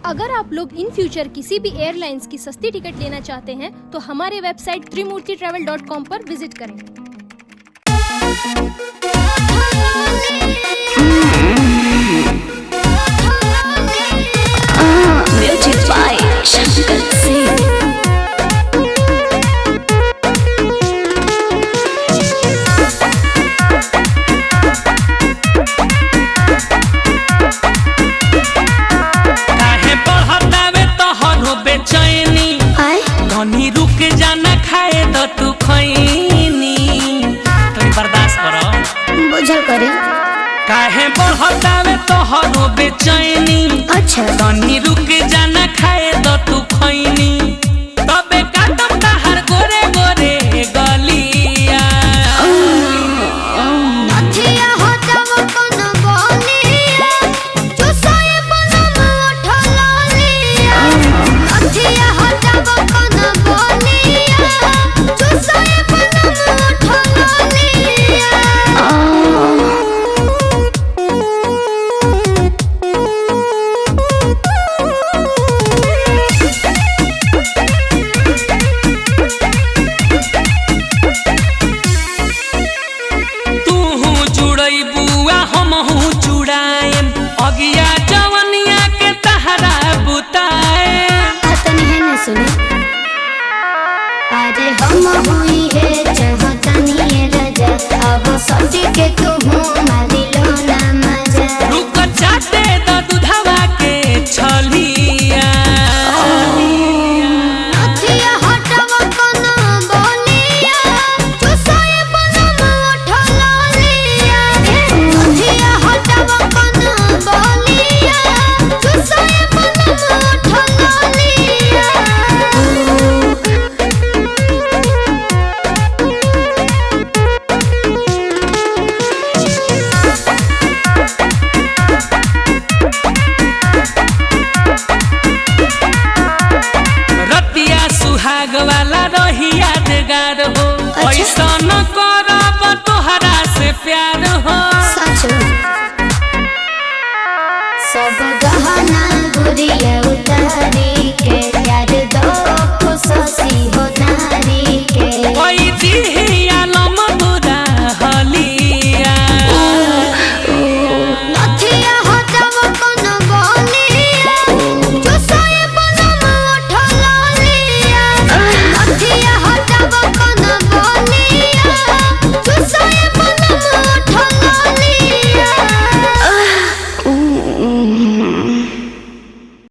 अगर आप लोग इन फ्यूचर किसी भी एयरलाइंस की सस्ती टिकट लेना चाहते हैं तो हमारे वेबसाइट trimurtitravel.com पर विजिट करें। Music by Shankar Singh. रुक जाना खाए तो तू खैनी तुम बर्दाश्त करो बुझल करे काहे बढ़तावे तोहरो बेचैनी। अच्छा तनी रुक जाना खाए तो तू खैनी तबे काटम ताहर गोरे गोरे गलिया। नथिया हटाव कोन बोलिया चुसाए बनम उठला लिया। नथिया हटाव कोन बोलिया चुसाए बनम उठला लिया। अगिया जवनिया के तहरा बुताए तनी है न सुने अरे हम हुई है चाहतनी राजा अब सटी के तू हूँ